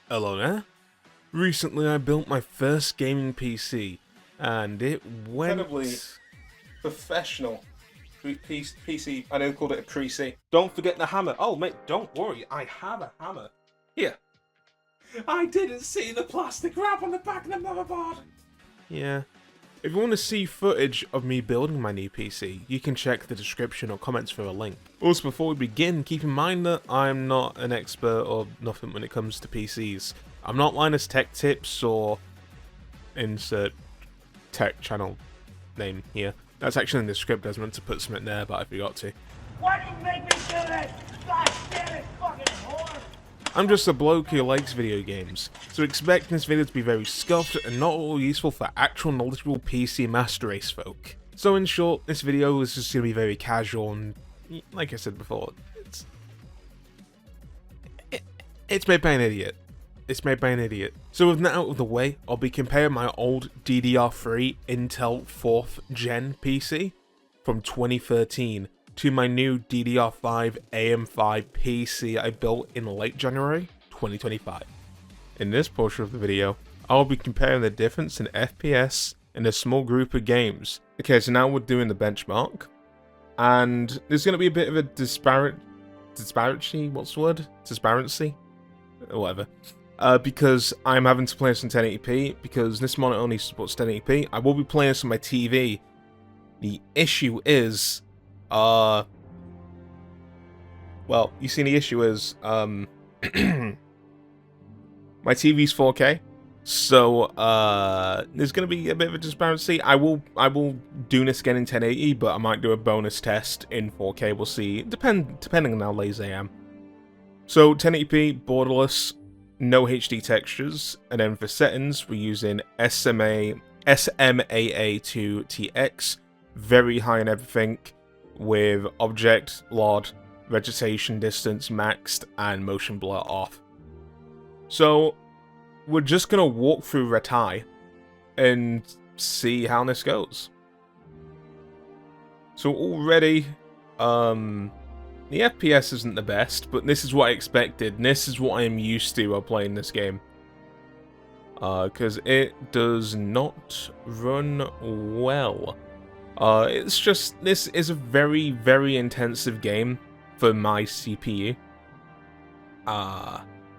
Hello there. Recently I built my first gaming PC, and it went... Incredibly professional PC. I know they called it a PC. Don't forget the hammer. Oh, mate, don't worry. I have a hammer. Here. I didn't see the plastic wrap on the back of the motherboard. Yeah. If you want to see footage of me building my new PC, you can check the description or comments for a link. Also, before we begin, keep in mind that I'm not an expert or nothing when it comes to PCs. I'm not Linus Tech Tips or insert tech channel name here. That's actually in the script. I was meant to put something there, but I forgot to. Why do you make me do this? God damn it, fucking whore! I'm just a bloke who likes video games, so expect this video to be very scuffed and not all useful for actual knowledgeable PC master race folk. So in short, this video is just going to be very casual and, like I said before, it's made by an idiot. It's made by an idiot. So with that out of the way, I'll be comparing my old DDR3 Intel 4th Gen PC from 2013 to my new DDR5 AM5 PC I built in late January 2025. In this portion of the video, I'll be comparing the difference in FPS in a small group of games. Okay, so now we're doing the benchmark, and there's going to be a bit of a disparity, what's the word? Disparity? Whatever. Because I'm having to play this in 1080p, because this monitor only supports 1080p, I will be playing this on my TV. The issue is, well, you see, the issue is, my TV's 4K, so, there's gonna be a bit of a disparity. I will do this again in 1080, but I might do a bonus test in 4K, we'll see, depending on how lazy I am. So, 1080p, borderless, no HD textures, and then for settings, we're using SMAA2TX, very high in everything, with object, LOD, vegetation distance maxed, and motion blur off. So, we're just gonna walk through Retai and see how this goes. So already, the FPS isn't the best, but this is what I expected, and this is what I am used to while playing this game. Because it does not run well. It's just, this is a very, very intensive game for my CPU.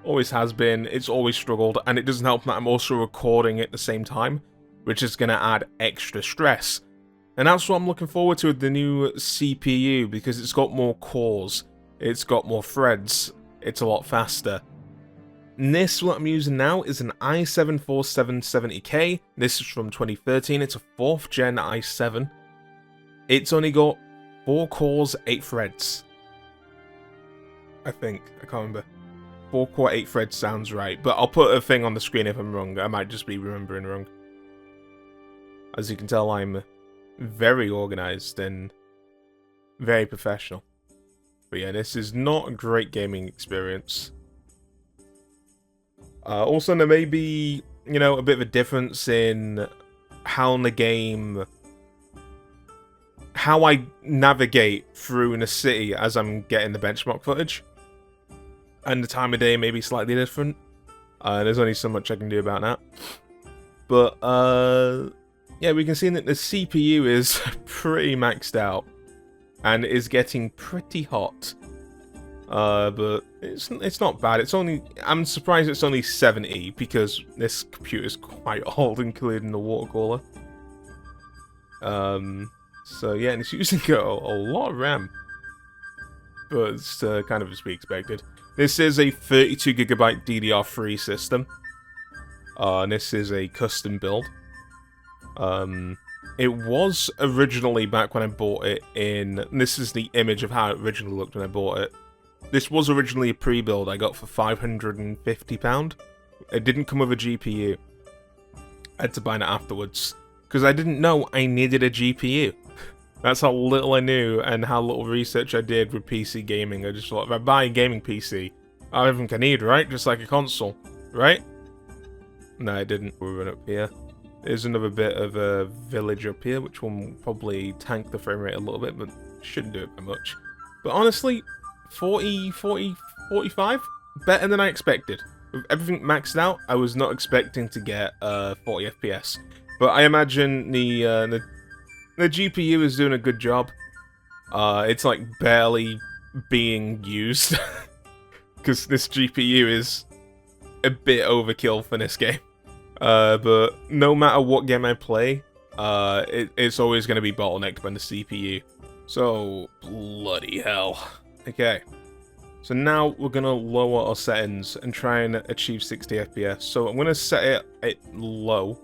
Always has been, it's always struggled, and it doesn't help that I'm also recording at the same time, which is going to add extra stress. And that's what I'm looking forward to with the new CPU, because it's got more cores, it's got more threads, it's a lot faster. And this, what I'm using now, is an i7-4770k. This is from 2013, it's a 4th gen i7. It's only got 4 cores, 8 threads. I think, I can't remember. 4 core, 8 threads sounds right, but I'll put a thing on the screen if I'm wrong. I might just be remembering wrong. As you can tell, I'm very organized and very professional. But yeah, this is not a great gaming experience. Also, there may be, you know, a bit of a difference in how in the game, how I navigate through in a city as I'm getting the benchmark footage. And the time of day may be slightly different. There's only so much I can do about that. But, yeah, we can see that the CPU is pretty maxed out and is getting pretty hot. But it's not bad. It's only, I'm surprised it's only 70 because this computer is quite old, including the water cooler. So yeah, and it's using a lot of RAM, but it's kind of as we expected. This is a 32GB DDR3 system. And this is a custom build. It was originally, back when I bought it in... This is the image of how it originally looked when I bought it. This was originally a pre-build I got for £550. It didn't come with a GPU. I had to buy it afterwards. Because I didn't know I needed a GPU. That's how little I knew and how little research I did with PC gaming. I just thought, if I buy a gaming PC, I have everything I need, right? Just like a console, right? No, I didn't. We run up here. There's another bit of a village up here, which will probably tank the frame rate a little bit, but shouldn't do it by much. But honestly, 40, 45? Better than I expected. with everything maxed out, I was not expecting to get 40 FPS. But I imagine the GPU is doing a good job. It's like barely being used because this GPU is a bit overkill for this game. But no matter what game I play, it's always going to be bottlenecked by the CPU. So, bloody hell. Okay. So now we're going to lower our settings and try and achieve 60 FPS. So I'm going to set it at low.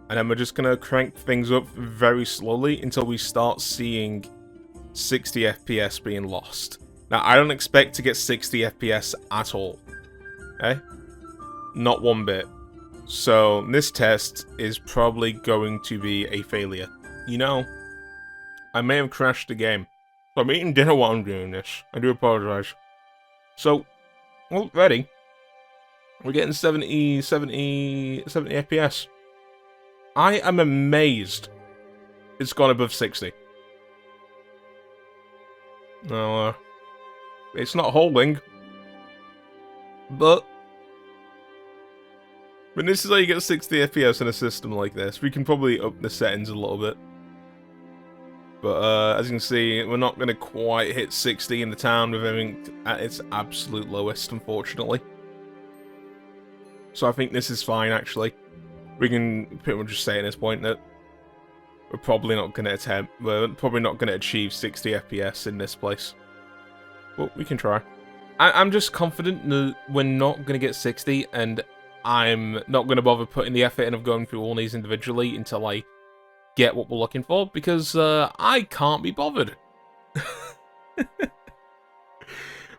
And then we're just going to crank things up very slowly until we start seeing 60 FPS being lost. Now, I don't expect to get 60 FPS at all. Okay? Not one bit. So, this test is probably going to be a failure. You know, I may have crashed the game. So I'm eating dinner while I'm doing this. I do apologize. So, already, we're getting 70 FPS. I am amazed it's gone above 60. Now, it's not holding, but when this is how you get 60 FPS in a system like this, we can probably up the settings a little bit. But as you can see, we're not going to quite hit 60 in the town with everything at its absolute lowest, unfortunately. So I think this is fine, actually. We can pretty much just say at this point that we're probably not going to achieve 60 FPS in this place. But we can try. I'm just confident that we're not going to get 60, and I'm not going to bother putting the effort in of going through all these individually until I get what we're looking for, because I can't be bothered.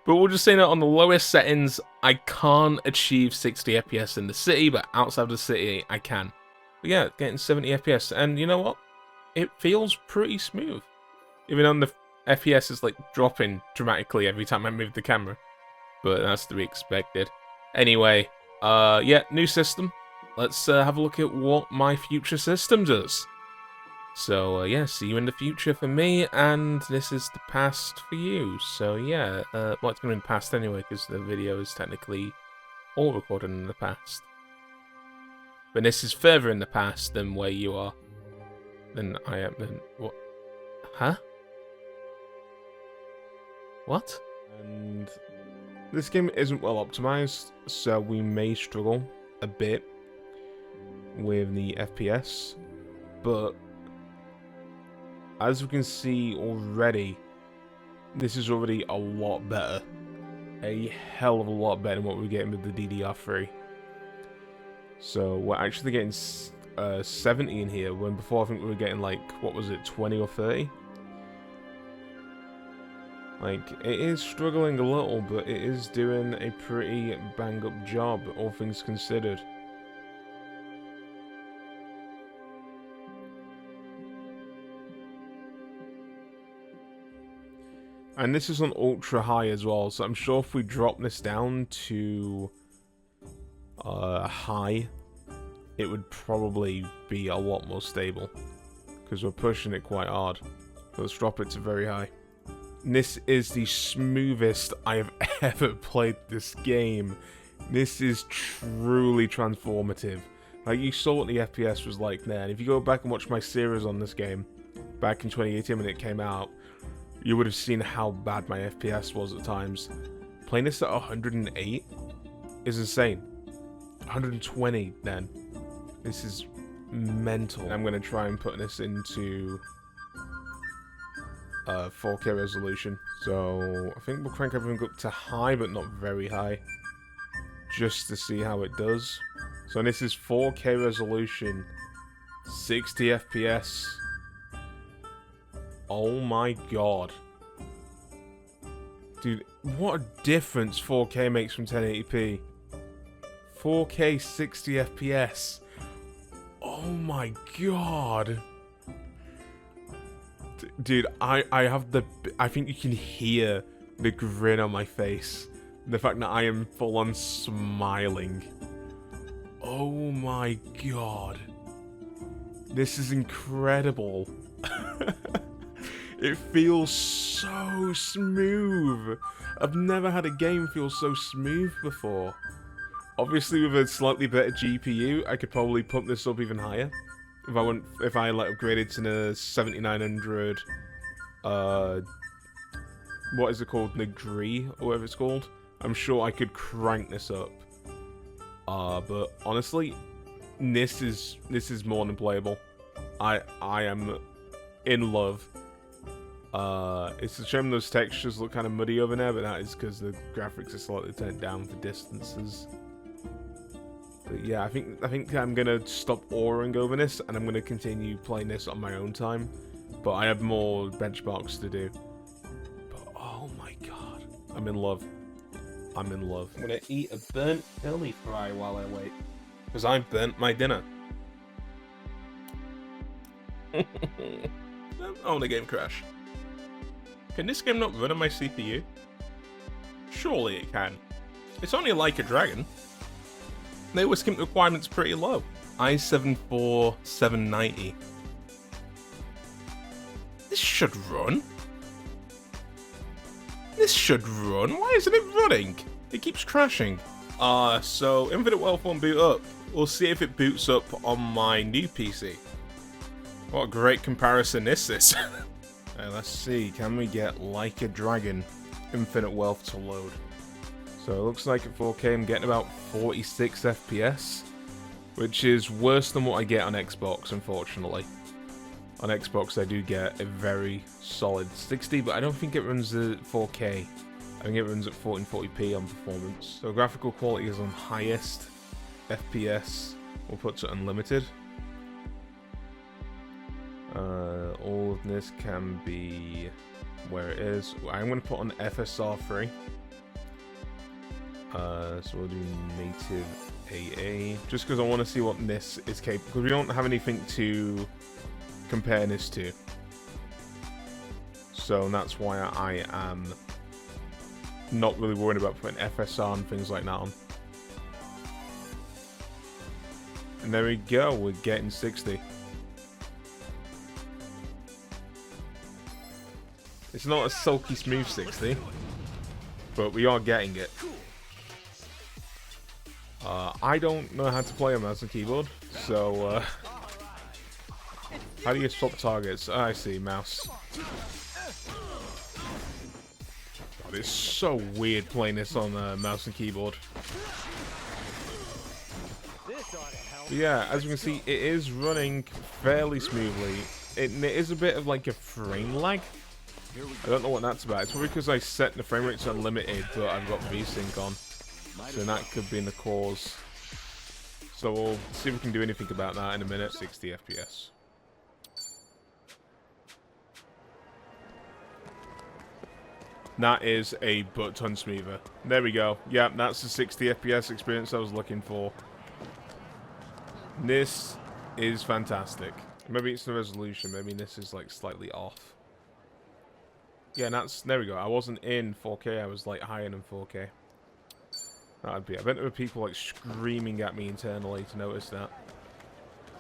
But we'll just say that on the lowest settings, I can't achieve 60 FPS in the city, but outside of the city, I can. But yeah, getting 70 FPS, and you know what? It feels pretty smooth. Even though the FPS is like dropping dramatically every time I move the camera. But that's to be expected. Anyway, yeah, new system. Let's have a look at what my future system does. So, yeah, see you in the future for me, and this is the past for you. So, yeah, well, it's going to be in the past anyway, because the video is technically all recorded in the past. But this is further in the past than where you are. Than I am, then what? Huh? What? And this game isn't well optimized, so we may struggle a bit with the FPS, but as we can see already, this is already a lot better. A hell of a lot better than what we're getting with the DDR3. So we're actually getting 70 in here, when before I think we were getting like, what was it, 20 or 30? Like, it is struggling a little, but it is doing a pretty bang-up job, all things considered. And this is on ultra high as well, so I'm sure if we drop this down to high, it would probably be a lot more stable, because we're pushing it quite hard. So let's drop it to very high. And this is the smoothest I have ever played this game. This is truly transformative. Like, you saw what the FPS was like there, and if you go back and watch my series on this game, back in 2018 when it came out, you would have seen how bad my FPS was at times. Playing this at 108 is insane. 120 then. This is mental. I'm going to try and put this into 4K resolution. So I think we'll crank everything up to high, but not very high, just to see how it does. So this is 4K resolution, 60 FPS. Oh my god. Dude, what a difference 4K makes from 1080p. 4K 60 FPS. Oh my god. Dude, I think you can hear the grin on my face. The fact that I am full on smiling. Oh my god. This is incredible. It feels so smooth. I've never had a game feel so smooth before. Obviously, with a slightly better GPU, I could probably pump this up even higher. If I like upgraded to the 7900, what is it called, Degree or whatever it's called? I'm sure I could crank this up. But honestly, this is more than playable. I am in love. It's a shame those textures look kind of muddy over there, but that is because the graphics are slightly turned down for distances. But yeah, I think I'm gonna stop awing over this, and I'm gonna continue playing this on my own time. But I have more benchmarks to do. But oh my god, I'm in love. I'm in love. I'm gonna eat a burnt curly fry while I wait. Because I've burnt my dinner. Oh, the game crash. Can this game not run on my CPU? Surely it can. It's only like a dragon. They were skimp requirements pretty low. i7-4770k. This should run. This should run. Why isn't it running? It keeps crashing. So Infinite Wealth won't boot up. We'll see if it boots up on my new PC. What a great comparison this is. Let's see, can we get Like a Dragon Infinite Wealth to load? So it looks like at 4K I'm getting about 46 FPS, which is worse than what I get on Xbox, unfortunately. On Xbox I do get a very solid 60, but I don't think it runs at 4K. I think it runs at 1440p on performance. So graphical quality is on highest. FPS we'll put to unlimited. All of this can be where it is. I'm going to put on FSR free. So we'll do native AA, just because I want to see what this is capable, because we don't have anything to compare this to. So that's why I am not really worried about putting FSR and things like that on. And there we go, we're getting 60. It's not a silky smooth 60, but we are getting it. I don't know how to play a mouse and keyboard, so how do you swap targets? I see, mouse. God, it's so weird playing this on mouse and keyboard. But yeah, as you can see, it is running fairly smoothly. It is a bit of like a frame lag. I don't know what that's about. It's probably because I set the frame rate to unlimited, but I've got VSync on. So that could be in the cause. So we'll see if we can do anything about that in a minute. 60 FPS. That is a butt ton smoother. There we go. Yeah, that's the 60 FPS experience I was looking for. This is fantastic. Maybe it's the resolution. Maybe this is like slightly off. Yeah, there we go. I wasn't in 4K. I was like higher than 4K. That'd be. I bet there were people like screaming at me internally to notice that.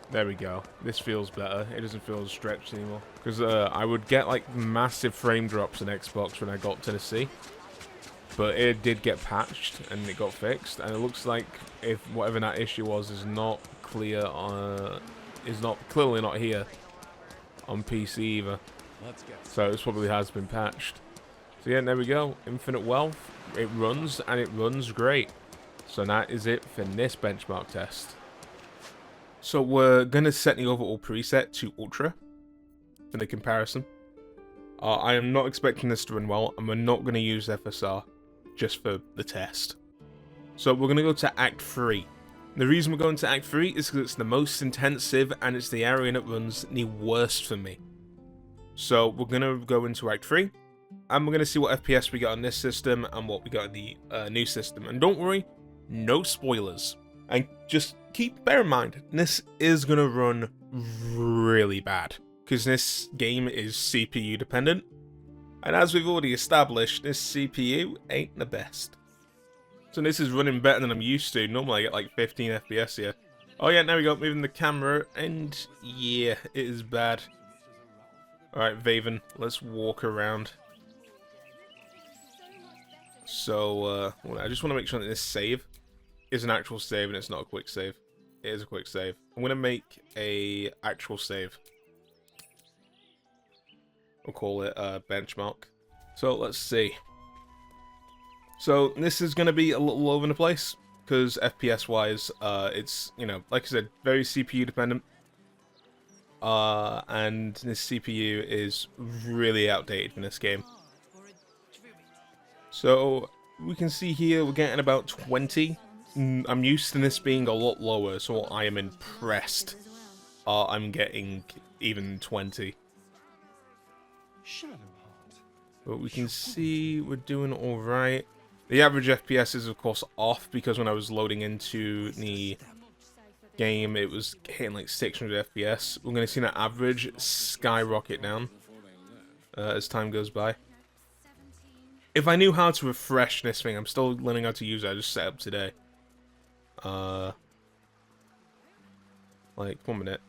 There we go. This feels better. It doesn't feel as stretched anymore. Because I would get like massive frame drops in Xbox when I got to the C. But it did get patched and it got fixed. And it looks like if whatever that issue was is not clear clearly not here on PC either. So this probably has been patched. So yeah, there we go. Infinite Wealth. It runs, and it runs great. So that is it for this benchmark test. So we're going to set the overall preset to Ultra for the comparison. I am not expecting this to run well, and we're not going to use FSR just for the test. So we're going to go to Act 3. The reason we're going to Act 3 is because it's the most intensive, and it's the area that runs the worst for me. So we're going to go into Act 3. And we're going to see what FPS we got on this system and what we got on the new system. And don't worry, no spoilers. And just bear in mind, this is going to run really bad. Because this game is CPU dependent. And as we've already established, this CPU ain't the best. So this is running better than I'm used to. Normally I get like 15 FPS here. Oh yeah, there we go, moving the camera. And yeah, it is bad. Alright, Vaughan, let's walk around. So, I just want to make sure that this save is an actual save and it's not a quick save. It is a quick save. I'm gonna make a actual save. We'll call it benchmark. So let's see. So this is gonna be a little all over the place because FPS wise, it's, you know, like I said, very CPU dependent. And this CPU is really outdated in this game. So we can see here we're getting about 20. I'm used to this being a lot lower, so I am impressed. I'm getting even 20. But we can see we're doing alright. The average FPS is of course off because when I was loading into the game it was hitting like 600 FPS. We're going to see that average skyrocket down as time goes by. If I knew how to refresh this thing, I'm still learning how to use it, I just set up today. Like, 1 minute.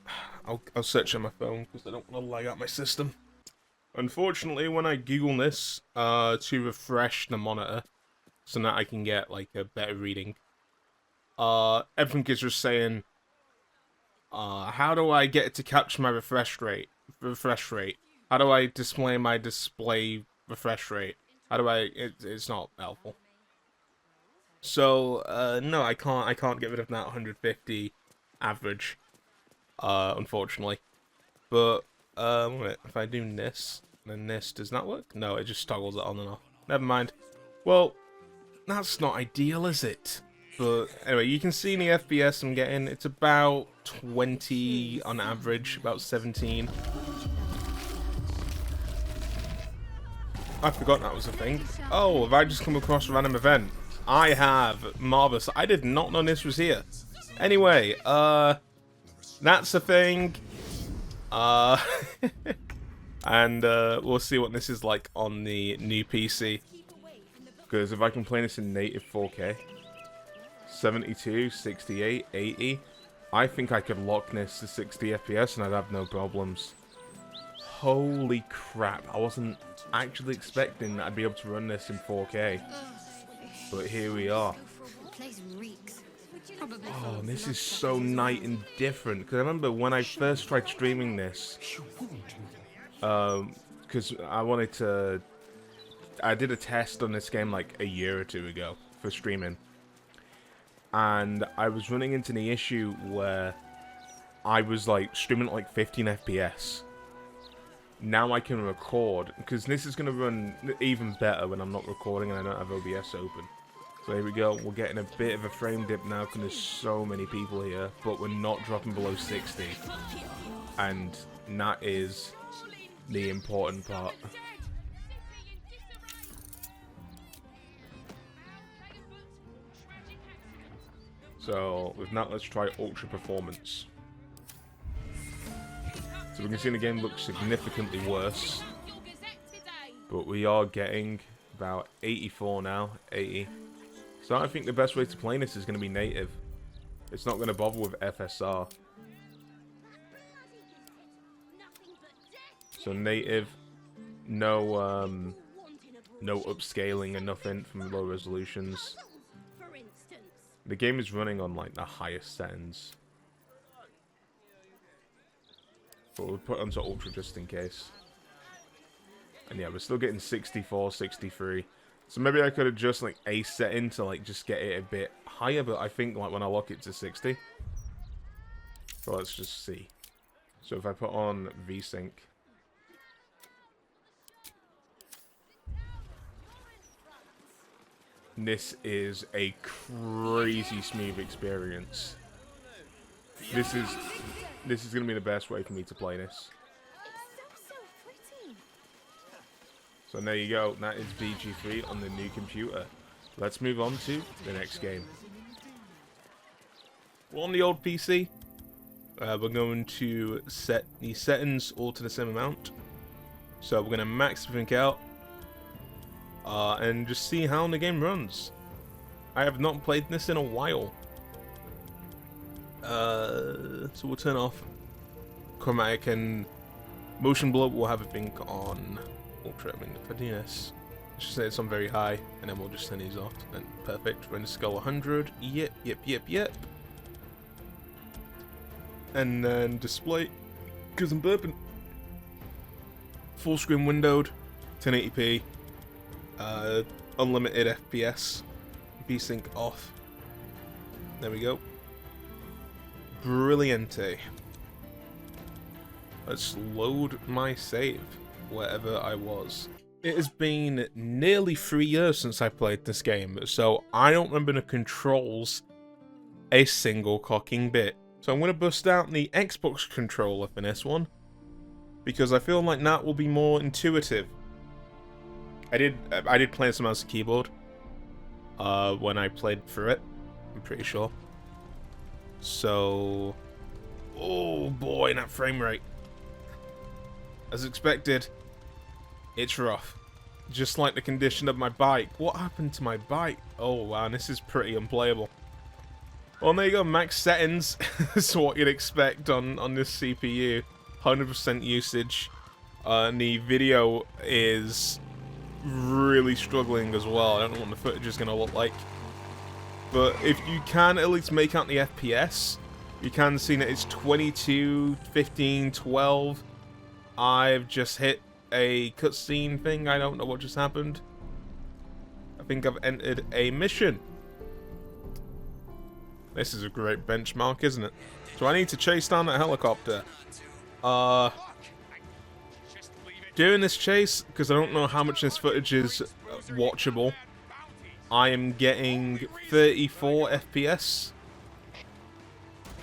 I'll search on my phone because I don't want to lag out my system. Unfortunately, when I Google this to refresh the monitor so that I can get like a better reading, everything is just saying, how do I get it to capture my refresh rate? How do I display my display refresh rate? How do I? It's not helpful. So no, I can't get rid of that 150 average, unfortunately. But wait, if I do this, then this does not work. No, it just toggles it on and off. Never mind. Well, that's not ideal, is it? But anyway, you can see the FPS I'm getting. It's about 20 on average, about 17. I forgot that was a thing. Oh, have I just come across a random event? I have. Marvelous. I did not know this was here. Anyway, that's a thing. And we'll see what this is like on the new PC. Because if I can play this in native 4K, 72, 68, 80, I think I could lock this to 60 FPS and I'd have no problems. Holy crap, I wasn't actually expecting that I'd be able to run this in 4K. But here we are. Oh, this is so night and different. Because I remember when I first tried streaming this, because I did a test on this game like a year or two ago for streaming. And I was running into the issue where I was like streaming at like 15 FPS. Now I can record, because this is going to run even better when I'm not recording and I don't have OBS open. So here we go, we're getting a bit of a frame dip now because there's so many people here, but we're not dropping below 60. And that is the important part. So with that, let's try Ultra Performance. So we can see the game looks significantly worse, but we are getting about 84 now, 80. So I think the best way to play this is going to be native. It's not going to bother with FSR. So native, no upscaling and nothing from low resolutions. The game is running on like the highest settings. But we'll put it onto Ultra just in case. And yeah, we're still getting 64, 63. So maybe I could adjust like a setting to like just get it a bit higher, but I think like when I lock it to 60. So let's just see. So if I put on VSync. This is a crazy smooth experience. This is going to be the best way for me to play this. So there you go. That is BG3 on the new computer. Let's move on to the next game. Well, on the old PC, we're going to set the settings all to the same amount. So we're going to max everything out and just see how the game runs. I have not played this in a while. So we'll turn off chromatic and motion blur. We'll have everything on ultra. I mean, if I do this, Just say it's on very high, and then we'll just turn these off. Then perfect. We're in scale 100. Yep, yep, yep, yep. And then display, because I'm burping. Full screen windowed, 1080p, unlimited FPS, VSync off. There we go. Brilliante. Let's load my save, wherever I was. It has been nearly 3 years since I played this game, so I don't remember the controls a single cocking bit. So I'm going to bust out the Xbox controller for this one, because I feel like that will be more intuitive. I did play some mouse and keyboard when I played through it, I'm pretty sure. So, oh boy, that frame rate. As expected, it's rough. Just like the condition of my bike. What happened to my bike? Oh wow, this is pretty unplayable. Well, there you go, max settings. That's what you'd expect on this CPU. 100% usage. And the video is really struggling as well. I don't know what the footage is going to look like. But if you can at least make out the FPS, you can see that it's 22, 15, 12. I've just hit a cutscene thing. I don't know what just happened. I think I've entered a mission. This is a great benchmark, isn't it? So I need to chase down that helicopter. Doing this chase, because I don't know how much this footage is watchable, I am getting 34 FPS.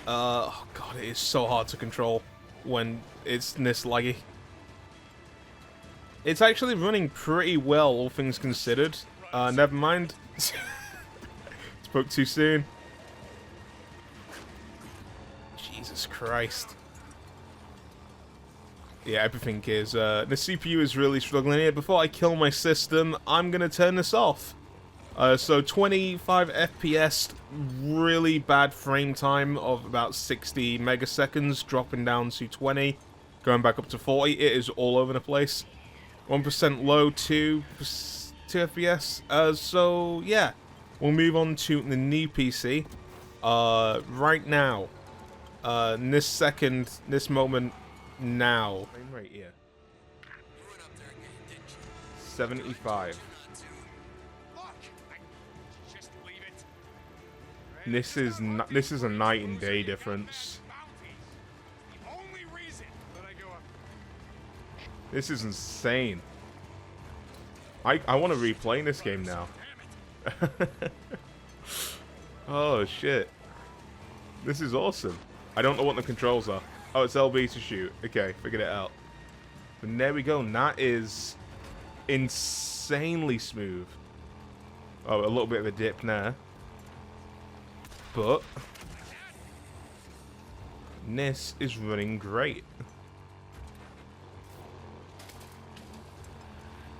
Oh god, it is so hard to control when it's this laggy. It's actually running pretty well, all things considered. Never mind. Spoke too soon. Jesus Christ. Yeah, everything is. The CPU is really struggling here. Before I kill my system, I'm going to turn this off. So 25 FPS, really bad frame time of about 60 megaseconds, dropping down to 20, going back up to 40. It is all over the place. 1% low, 2 FPS. So yeah, we'll move on to the new PC. Right now, in this second, this moment, now. Frame rate here. 75. This is a night and day difference. This is insane. I want to replay this game now. Oh shit. This is awesome. I don't know what the controls are. Oh, it's LB to shoot. Okay, figured it out. And there we go. And that is insanely smooth. Oh, a little bit of a dip there. But this is running great.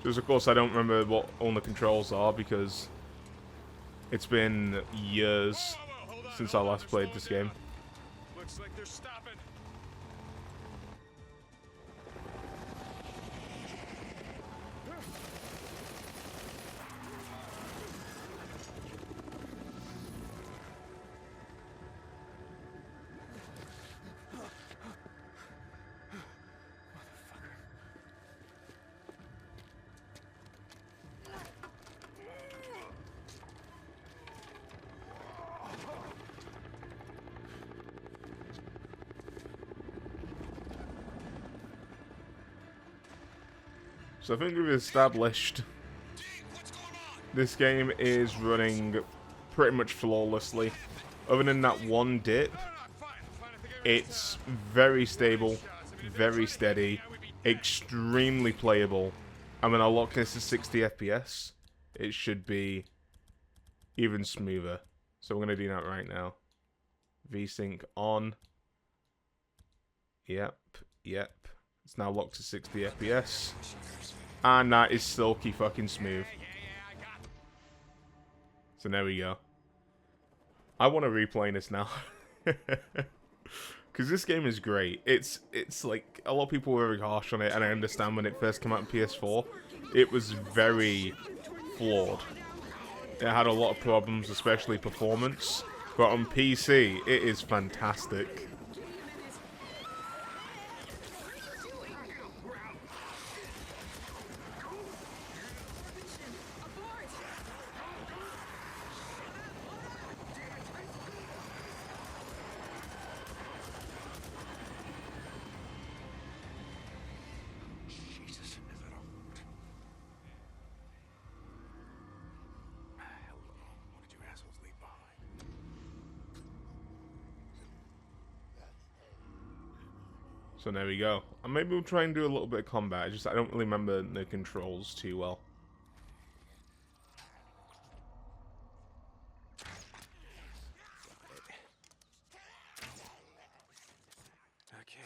Just of course I don't remember what all the controls are because it's been years since I last played this game. Looks like they're stopping. So I think we've established this game is running pretty much flawlessly. Other than that one dip, it's very stable, very steady, extremely playable. And when I lock this to 60 FPS, it should be even smoother. So we're going to do that right now. VSync on. Yep, yep. It's now locked to 60 FPS. And that is silky fucking smooth. So there we go. I want to replay this now. Because this game is great. It's like, a lot of people were very harsh on it, and I understand when it first came out on PS4. it was very flawed. It had a lot of problems, especially performance. But on PC, it is fantastic. So there we go. And maybe we'll try and do a little bit of combat. I don't really remember the controls too well. Okay.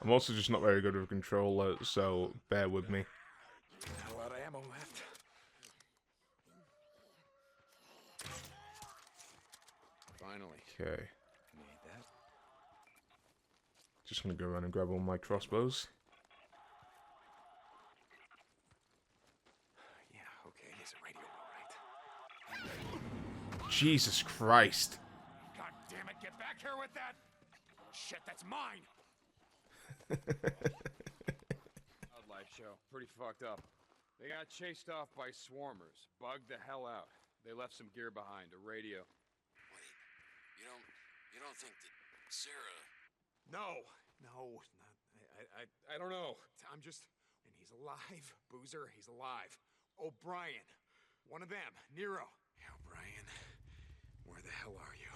I'm also just not very good with a controller, so bear with me. A lot of ammo left. Finally. Okay. Need that. Just gonna go around and grab all my crossbows. Yeah, okay, there's a radio, all right. Jesus Christ. God damn it, get back here with that! Shit, that's mine! Wildlife show, pretty fucked up. They got chased off by swarmers, bugged the hell out. They left some gear behind, a radio. Wait, you don't think that Sarah... No, not, I don't know. I'm just, and he's alive, Boozer, he's alive. O'Brien, one of them, Nero. O'Brien, where the hell are you?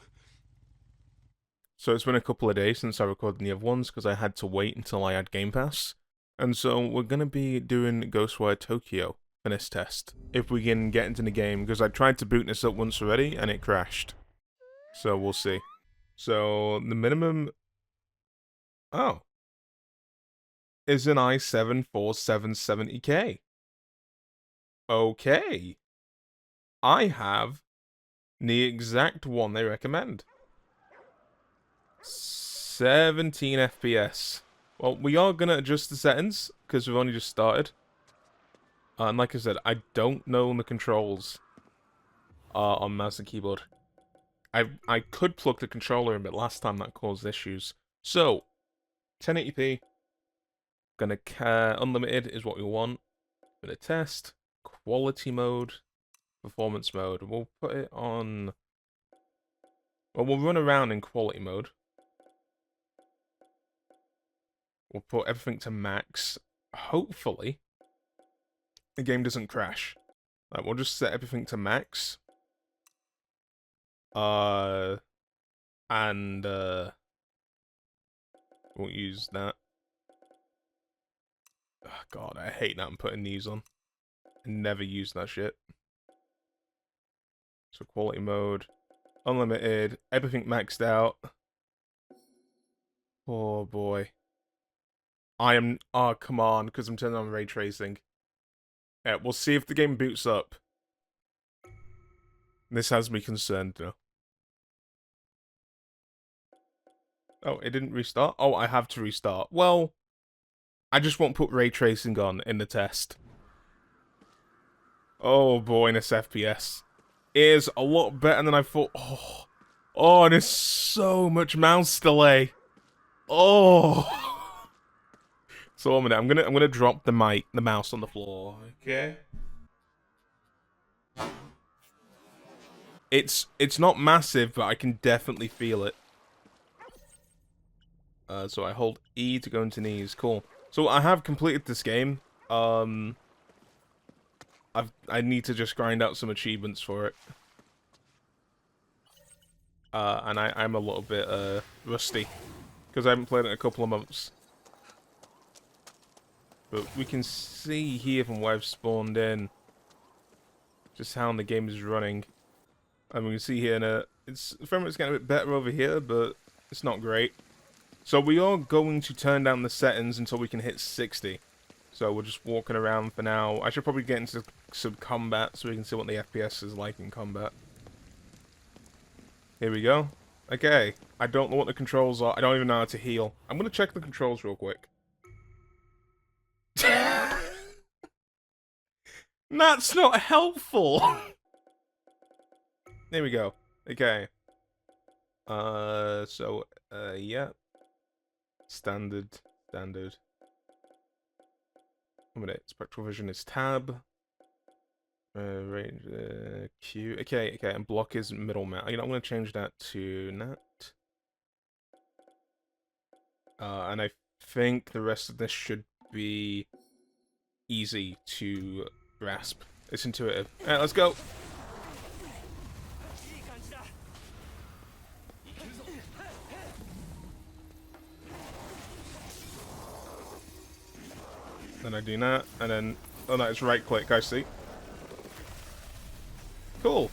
So it's been a couple of days since I recorded the other ones because I had to wait until I had Game Pass. And so we're going to be doing Ghostwire Tokyo for this test. If we can get into the game, because I tried to boot this up once already and it crashed. So we'll see. So the minimum... Oh. Is an i7-4770k. Okay. I have the exact one they recommend. 17 FPS. Well, we are going to adjust the settings, because we've only just started. And like I said, I don't know the controls on mouse and keyboard. I could plug the controller in, but last time that caused issues. So, 1080p. Gonna unlimited is what we want. Gonna test. Quality mode. Performance mode. We'll put it on... Well, we'll run around in quality mode. We'll put everything to max. Hopefully, the game doesn't crash. Like, we'll just set everything to max. Won't use that. Oh, God, I hate that I'm putting these on. I never use that shit. So quality mode, unlimited, everything maxed out. Oh boy. I am... Oh, come on, because I'm turning on ray tracing. Yeah, we'll see if the game boots up. This has me concerned, though. Oh, it didn't restart? Oh, I have to restart. Well, I just won't put ray tracing on in the test. Oh boy, in this FPS. It is a lot better than I thought. Oh, and there's so much mouse delay. Oh... So I'm gonna drop the mouse on the floor. Okay. It's not massive, but I can definitely feel it. So I hold E to go into knees. Cool. So I have completed this game. I need to just grind out some achievements for it. And I'm a little bit rusty because I haven't played it in a couple of months. But we can see here from where I've spawned in just how the game is running. And we can see here, the frame rate's getting a bit better over here, but it's not great. So we are going to turn down the settings until we can hit 60. So we're just walking around for now. I should probably get into some combat so we can see what the FPS is like in combat. Here we go. Okay, I don't know what the controls are. I don't even know how to heal. I'm gonna check the controls real quick. That's not helpful! There we go. Okay. Yeah. Standard. One minute. Spectral vision is tab. Range, Q. Okay, and block is middle mouse. You know, I'm gonna change that to nat. And I think the rest of this should be easy to grasp. It's intuitive. Alright, let's go! Then I do that, and then... Oh no, it's right click, I see. Cool!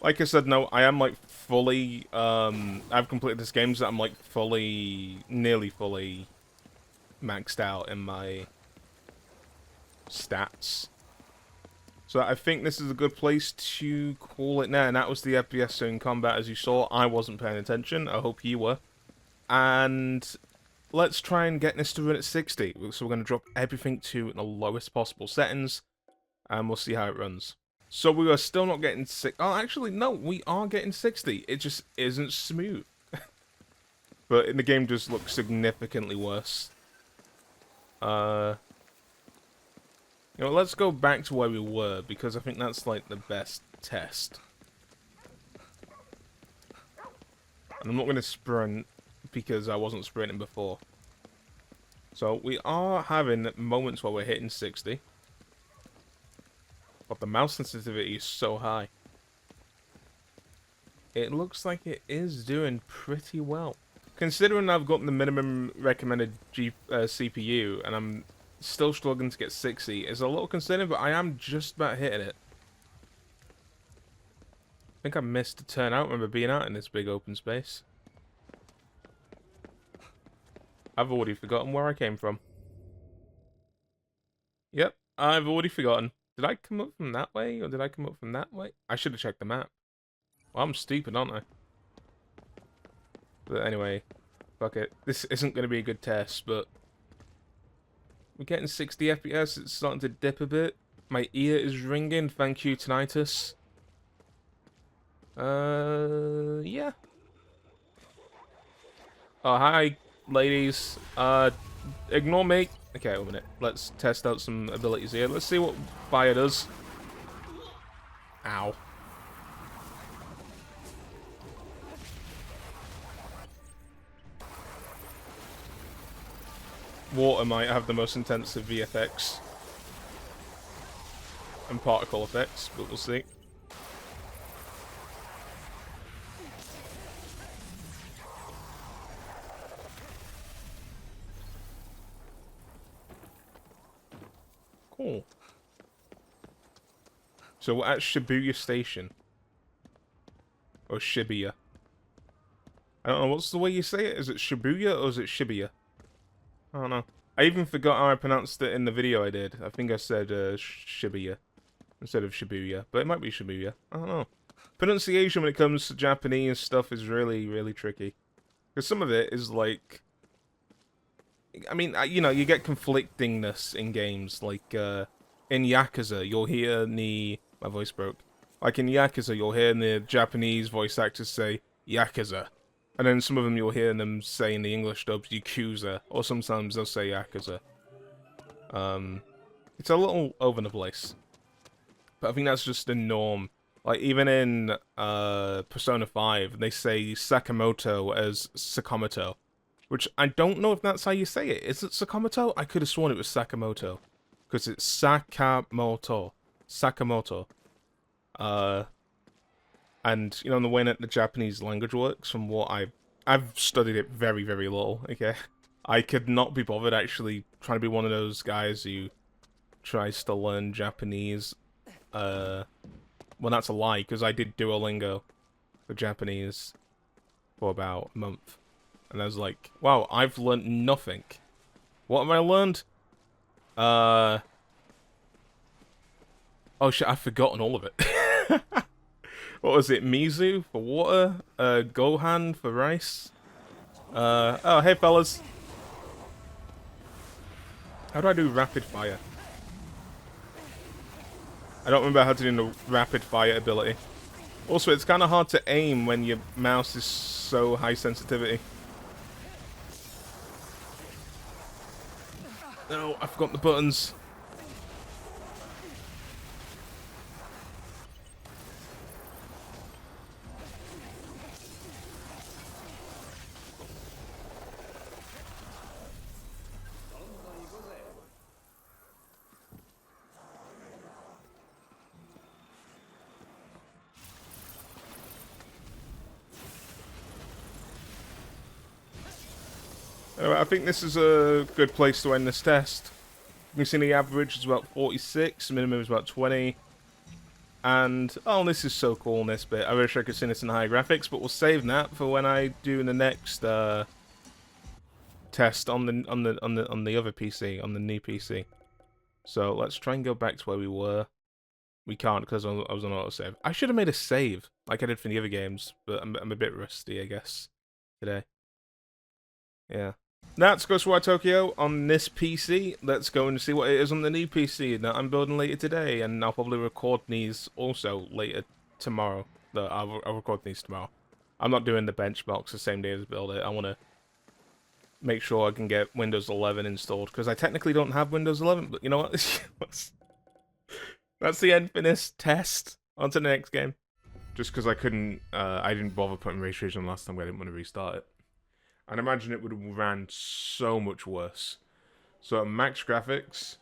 Like I said, no, I am like fully, I've completed this game, so I'm like nearly fully maxed out in my stats. So I think this is a good place to call it now, and that was the FPS in combat. As you saw, I wasn't paying attention, I hope you were. And let's try and get this to run at 60, so we're going to drop everything to the lowest possible settings, and we'll see how it runs. So we are still not getting oh, actually, no, we are getting 60. It just isn't smooth. But in the game just looks significantly worse. You know, let's go back to where we were, because I think that's, like, the best test. And I'm not going to sprint, because I wasn't sprinting before. So we are having moments where we're hitting 60. But the mouse sensitivity is so high. It looks like it is doing pretty well. Considering I've got the minimum recommended CPU, and I'm still struggling to get 60, it's a little concerning, but I am just about hitting it. I think I missed a turn out, remember being out in this big open space. I've already forgotten where I came from. Yep, I've already forgotten. Did I come up from that way, or did I come up from that way? I should have checked the map. Well, I'm stupid, aren't I? But anyway, fuck it. This isn't going to be a good test, but... We're getting 60 FPS, it's starting to dip a bit. My ear is ringing, thank you, tinnitus. Yeah. Oh, hi, ladies. Ignore me. Okay, wait a minute. Let's test out some abilities here. Let's see what fire does. Ow. Water might have the most intensive VFX. And particle effects, but we'll see. Cool. So we're at Shibuya Station. Or Shibuya. I don't know, what's the way you say it? Is it Shibuya or is it Shibuya? I don't know. I even forgot how I pronounced it in the video I did. I think I said Shibuya instead of Shibuya. But it might be Shibuya. I don't know. Pronunciation when it comes to Japanese stuff is really, really tricky. Because some of it is like... I mean, you know, you get conflictingness in games. Like, in Yakuza, you'll hear the... My voice broke. Like, in Yakuza, you'll hear the Japanese voice actors say, Yakuza. And then some of them you'll hear them say in the English dubs, Yakuza. Or sometimes they'll say Yakuza. It's a little over the place. But I think that's just the norm. Like, even in Persona 5, they say Sakamoto as Sakamoto. Which, I don't know if that's how you say it. Is it Sakamoto? I could have sworn it was Sakamoto. Because it's Sakamoto. Sakamoto. And, you know, the way that the Japanese language works, from what I've studied it very, very little, okay? I could not be bothered actually trying to be one of those guys who tries to learn Japanese. Well, that's a lie, because I did Duolingo for Japanese for about a month. And I was like, wow, I've learned nothing. What have I learned? Oh shit, I've forgotten all of it. What was it? Mizu for water? Gohan for rice? Oh, hey fellas. How do I do rapid fire? I don't remember how to do the rapid fire ability. Also, it's kind of hard to aim when your mouse is so high sensitivity. No, I forgot the buttons. I think this is a good place to end this test. We've seen the average is about 46, minimum is about 20. And, oh, this is so cool in this bit. I wish I could see this in higher graphics, but we'll save that for when I do the next test on the other PC, on the new PC. So let's try and go back to where we were. We can't because I was on autosave. I should have made a save like I did for the other games, but I'm a bit rusty, I guess, today. Yeah. That's Ghostwire Tokyo on this PC. Let's go and see what it is on the new PC that I'm building later today, and I'll probably record these also later tomorrow. I'll record these tomorrow. I'm not doing the benchmarks the same day as build it. I want to make sure I can get Windows 11 installed, because I technically don't have Windows 11, but you know what? That's the end for this test. On to the next game. Just because I didn't bother putting ray tracing last time, I didn't want to restart it. I'd imagine it would have ran so much worse. So at max graphics,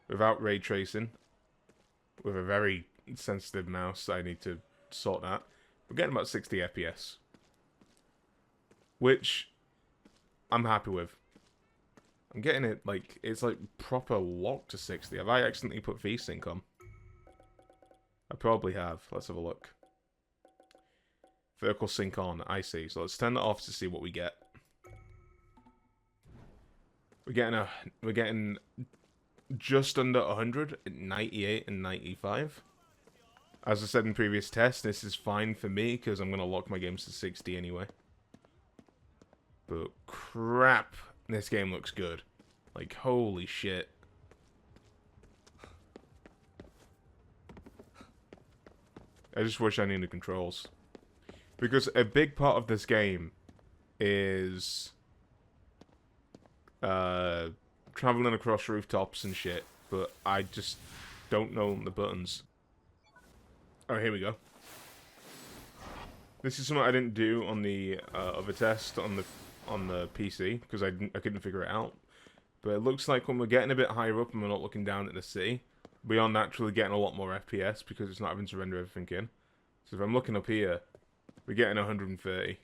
without ray tracing, with a very sensitive mouse, I need to sort that. We're getting about 60 FPS. Which I'm happy with. I'm getting it, like, it's like proper locked to 60. Have I accidentally put VSync on? I probably have. Let's have a look. Vertical sync on, I see. So let's turn that off to see what we get. We're getting just under 100 at 98 and 95. As I said in previous tests, this is fine for me because I'm gonna lock my games to 60 anyway. But crap, this game looks good. Like, holy shit. I just wish I knew the controls. Because a big part of this game is traveling across rooftops and shit, but I just don't know the buttons. Oh, here we go. This is something I didn't do on the other test on the PC because I couldn't figure it out. But it looks like when we're getting a bit higher up and we're not looking down at the city, we are naturally getting a lot more FPS because it's not having to render everything in. So if I'm looking up here, we're getting 130.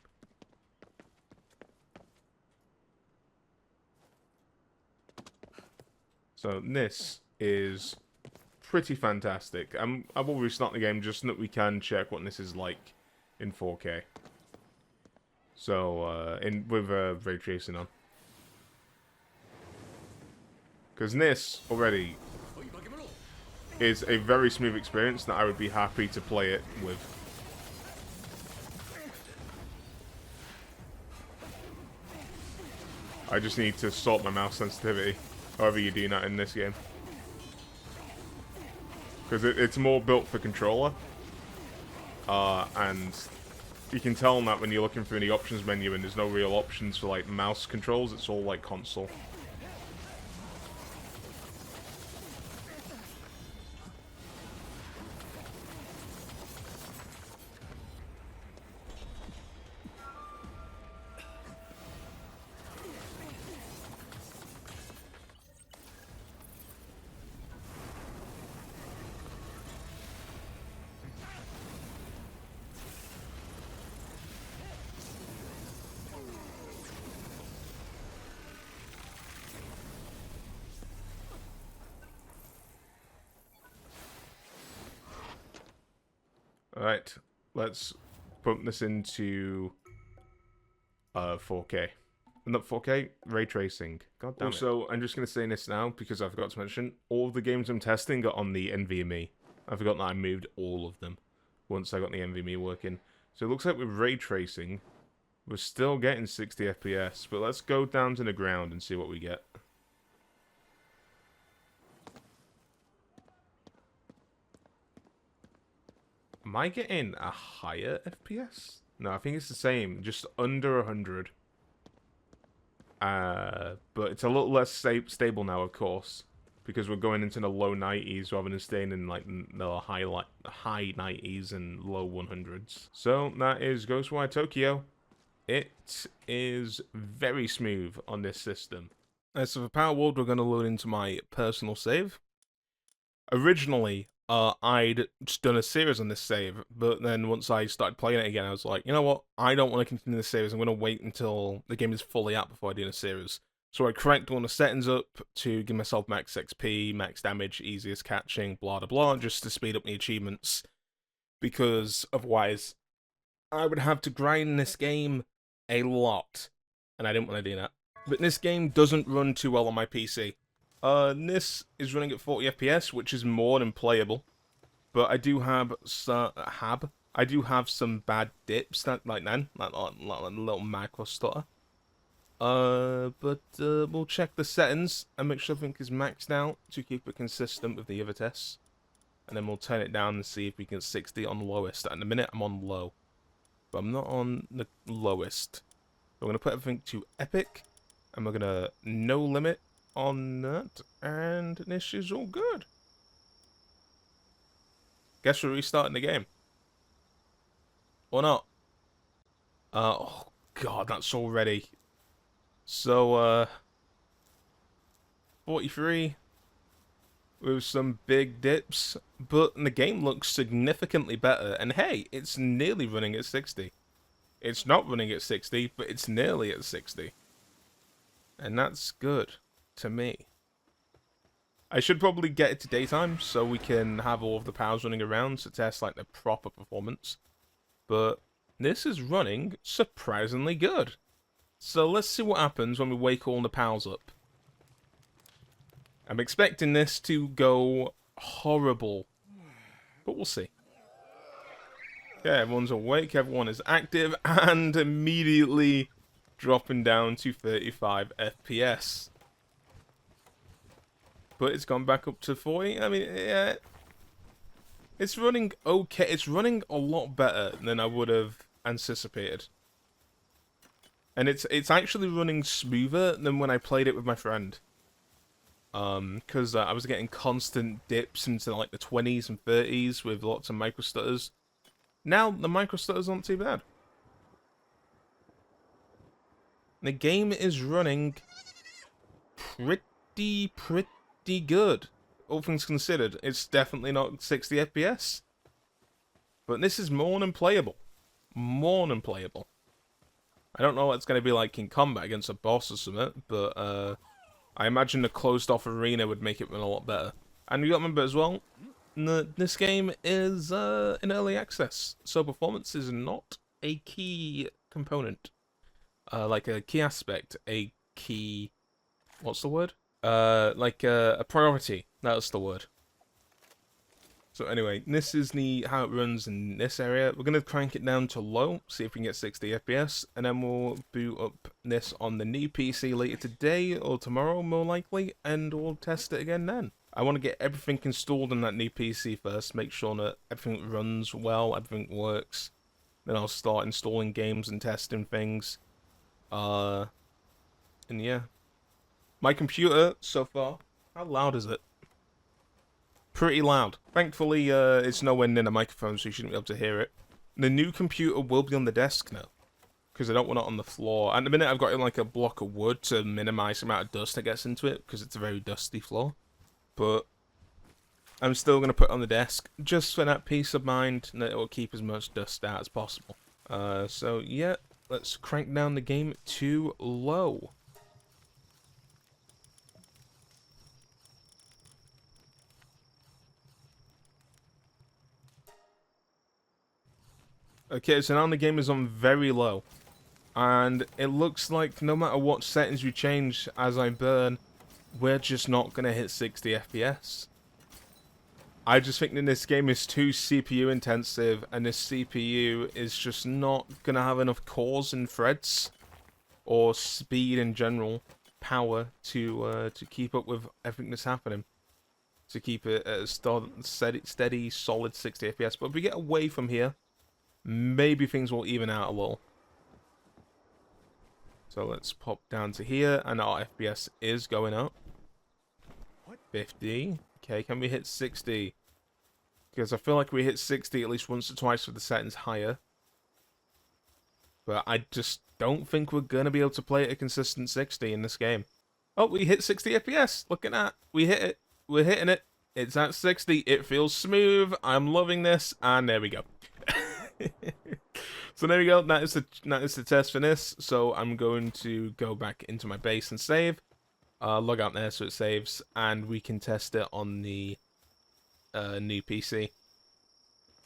So this is pretty fantastic. I will restart the game just so that we can check what this is like in 4K. So with ray tracing on, because this already is a very smooth experience that I would be happy to play it with. I just need to sort my mouse sensitivity, however you do that in this game. Because it's more built for controller. And you can tell that when you're looking through the options menu and there's no real options for like mouse controls, it's all like console. Alright, let's pump this into 4K. Not 4K, ray tracing. God damn it. Also, I'm just going to say this now because I forgot to mention, all of the games I'm testing are on the NVMe. I forgot that I moved all of them. once I got the NVMe working. So it looks like with ray tracing, we're still getting 60 FPS, but let's go down to the ground and see what we get. Am I getting a higher FPS? No, I think it's the same, just under 100. But it's a little less stable now, of course, because we're going into the low 90s rather than staying in like the high 90s and low 100s. So that is Ghostwire Tokyo. It is very smooth on this system. So for Palworld, we're going to load into my personal save. Originally, I'd just done a series on this save, but then once I started playing it again, I was like, you know what? I don't want to continue the series. I'm going to wait until the game is fully out before I do the series. So I cranked all the settings up to give myself max XP, max damage, easiest catching, blah blah blah, just to speed up the achievements. Because otherwise, I would have to grind this game a lot, and I didn't want to do that. But this game doesn't run too well on my PC. This is running at 40 FPS, which is more than playable. But I do have some bad dips that like a little macro stutter. But we'll check the settings and make sure everything is maxed out to keep it consistent with the other tests. And then we'll turn it down and see if we can 60 on the lowest. At the minute, I'm on low. But I'm not on the lowest. We're going to put everything to epic. And we're going to no limit on that. And this is all good. Guess we're restarting the game. Or not. Oh, God, that's already... So, 43 with some big dips, but the game looks significantly better, and hey, it's nearly running at 60. It's not running at 60, but it's nearly at 60. And that's good to me. I should probably get it to daytime so we can have all of the powers running around to test like the proper performance. But this is running surprisingly good. So let's see what happens when we wake all the pals up. I'm expecting this to go horrible, but we'll see. Okay, everyone's awake, everyone is active, and immediately dropping down to 35 FPS. But it's gone back up to 40. I mean, yeah, it's running okay. It's running a lot better than I would have anticipated. And it's actually running smoother than when I played it with my friend. Because I was getting constant dips into like the 20s and 30s with lots of micro stutters. Now the micro stutters aren't too bad. The game is running pretty good. All things considered, it's definitely not 60 FPS. But this is more than playable. More than playable. I don't know what it's going to be like in combat against a boss or something, but I imagine a closed-off arena would make it run a lot better. And you got to remember as well, this game is in early access, so performance is not a key component. Like a key aspect, a key... what's the word? Like a priority, that's the word. So anyway, this is how it runs in this area. We're going to crank it down to low, see if we can get 60 FPS, and then we'll boot up this on the new PC later today or tomorrow, more likely, and we'll test it again then. I want to get everything installed on that new PC first, make sure that everything runs well, everything works. Then I'll start installing games and testing things. And yeah. My computer, so far, how loud is it? Pretty loud. Thankfully, it's nowhere near the microphone, so you shouldn't be able to hear it. The new computer will be on the desk now, because I don't want it on the floor. At the minute, I've got like a block of wood to minimize the amount of dust that gets into it, because it's a very dusty floor. But I'm still going to put it on the desk, just for that peace of mind that it will keep as much dust out as possible. So yeah, let's crank down the game to low. Okay, so now the game is on very low. And it looks like no matter what settings you change as I burn, we're just not going to hit 60 FPS. I just think that this game is too CPU intensive, and this CPU is just not gonna have enough cores and threads, or speed in general, power to keep up with everything that's happening. To keep it at a steady, solid 60 FPS. But if we get away from here, maybe things will even out a little. So let's pop down to here, and our FPS is going up. 50. Okay, can we hit 60? Because I feel like we hit 60 at least once or twice with the settings higher. But I just don't think we're going to be able to play at a consistent 60 in this game. Oh, we hit 60 FPS. Look at that. We hit it. We're hitting it. It's at 60. It feels smooth. I'm loving this. And there we go. So there we go. That is the test for this. So I'm going to go back into my base and save. Log out there so it saves. And we can test it on the new PC.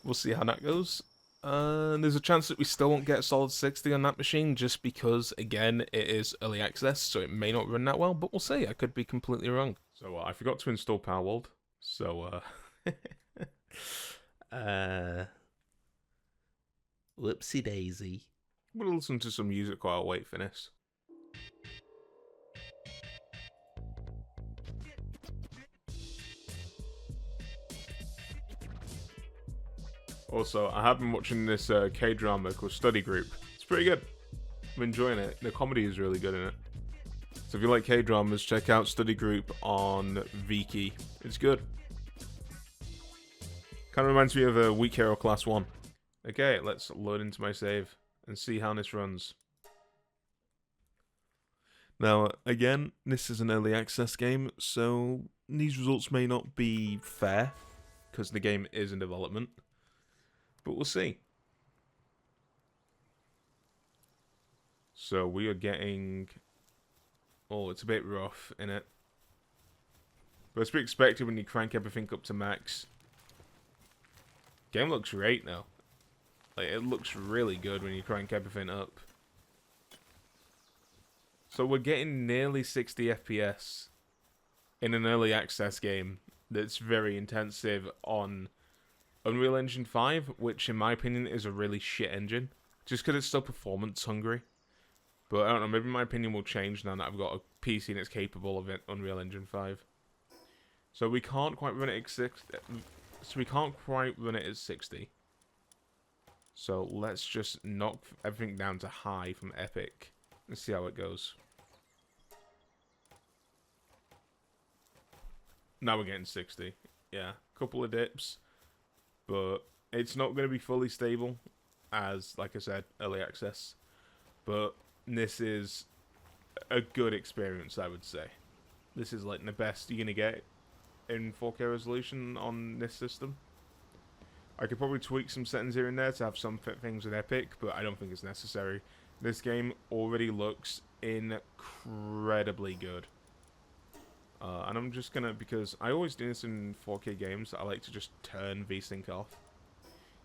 We'll see how that goes. There's a chance that we still won't get a solid 60 on that machine, just because, again, it is early access, so it may not run that well, but we'll see. I could be completely wrong. So I forgot to install Palworld, so whoopsie daisy. We'll listen to some music while I wait for this. Also, I have been watching this K-drama called Study Group. It's pretty good. I'm enjoying it. The comedy is really good in it. So if you like K-dramas, check out Study Group on Viki. It's good. Kind of reminds me of a Weak Hero Class 1. Okay, let's load into my save and see how this runs. Now, again, this is an early access game, so these results may not be fair, because the game is in development. But we'll see. So we are getting... Oh, it's a bit rough, innit? But it's to be expected when you crank everything up to max. Game looks great now. Like, it looks really good when you crank everything up. So we're getting nearly 60 FPS in an early access game that's very intensive on Unreal Engine 5, which in my opinion is a really shit engine, just because it's so performance hungry. But I don't know, maybe my opinion will change now that I've got a PC that's capable of it, Unreal Engine 5. So we can't quite run it at 60. So we can't quite run it at 60. So let's just knock everything down to high from Epic and see how it goes. Now we're getting 60. Yeah, couple of dips. But it's not going to be fully stable, as, like I said, early access. But this is a good experience, I would say. This is like the best you're going to get in 4K resolution on this system. I could probably tweak some settings here and there to have some things with Epic, but I don't think it's necessary. This game already looks incredibly good. And I'm just gonna, because I always do this in 4K games, I like to just turn VSync off.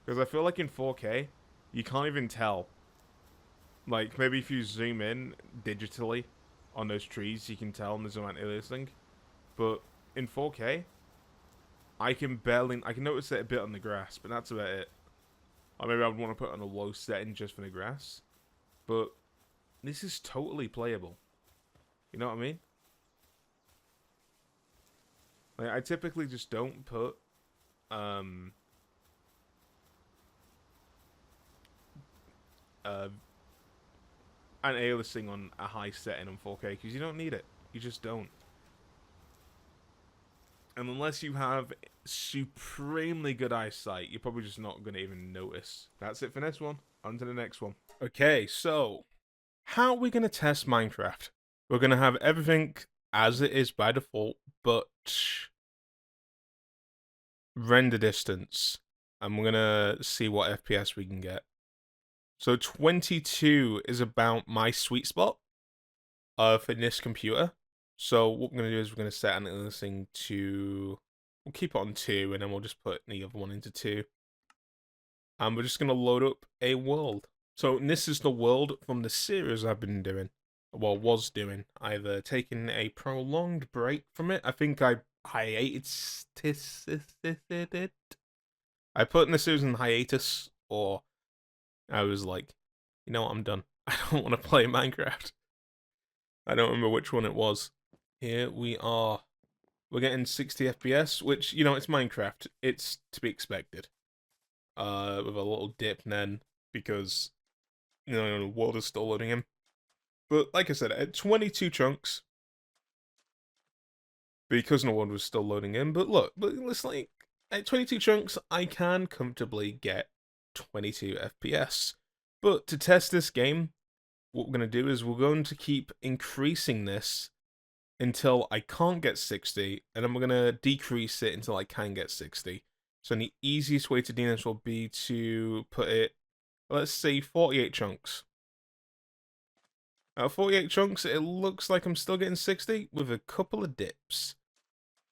Because I feel like in 4K, you can't even tell. Like, maybe if you zoom in digitally on those trees, you can tell and there's no anti-aliasing. But in 4K, I can notice it a bit on the grass, but that's about it. Or maybe I would want to put on a low setting just for the grass. But this is totally playable. You know what I mean? Like, I typically just don't put anti-aliasing on a high setting on 4K because you don't need it. You just don't. And unless you have supremely good eyesight, you're probably just not going to even notice. That's it for this one. On to the next one. Okay, so how are we going to test Minecraft? We're going to have everything as it is by default, but render distance. And we're going to see what FPS we can get. So 22 is about my sweet spot for this computer. So what we're going to do is we're going to set anything to... We'll keep it on 2, and then we'll just put the other one into 2. And we're just going to load up a world. So this is the world from the series I've been doing. well, was doing. I've taken a prolonged break from it. I think I hiatus it. I put in the series in hiatus, or I was like, you know what, I'm done. I don't want to play Minecraft. I don't remember which one it was. Here we are. We're getting 60 FPS, which, you know, it's Minecraft. It's to be expected. With a little dip then, because, you know, the world is still loading in. But like I said, at 22 chunks, because the world was still loading in. But look, it's like, at 22 chunks, I can comfortably get 22 FPS. But to test this game, what we're going to do is we're going to keep increasing this until I can't get 60, and then we're going to decrease it until I can get 60. So the easiest way to do this will be to put it, let's say, 48 chunks. At 48 chunks, it looks like I'm still getting 60 with a couple of dips.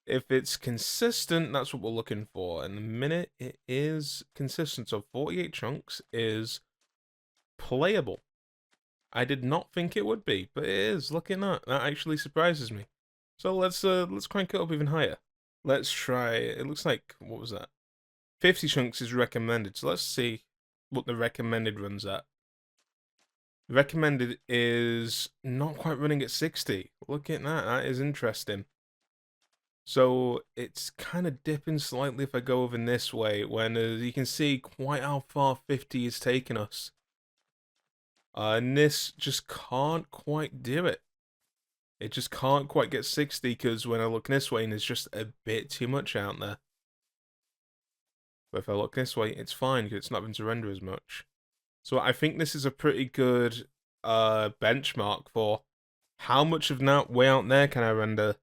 If it's consistent, that's what we're looking for. And the minute it is consistent, so 48 chunks is playable. I did not think it would be, but it is. Look at that. That actually surprises me. So let's crank it up even higher. Let's try. It looks like, what was that? 50 chunks is recommended. So let's see what the recommended runs at. The recommended is not quite running at 60. Look at that. That is interesting. So it's kind of dipping slightly if I go over in this way, when you can see quite how far 50 is taking us. And this just can't quite do it. It just can't quite get 60, because when I look this way, and there's just a bit too much out there. But if I look this way, it's fine, because it's not going to render as much. So I think this is a pretty good benchmark for how much of that way out there can I render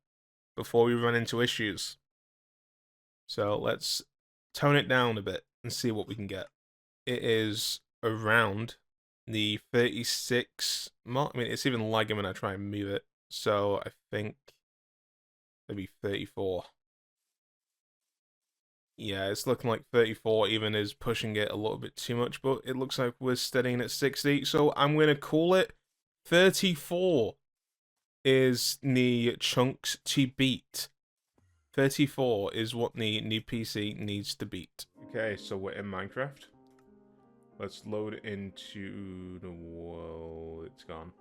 before we run into issues. So let's tone it down a bit and see what we can get. It is around the 36 mark. I mean, it's even lagging when I try and move it. So I think maybe 34. Yeah, it's looking like 34 even is pushing it a little bit too much, but it looks like we're steadying at 60. So I'm going to call it 34 is the chunks to beat. 34 is what the new PC needs to beat. Okay, so we're in Minecraft. Let's load into the world. It's gone.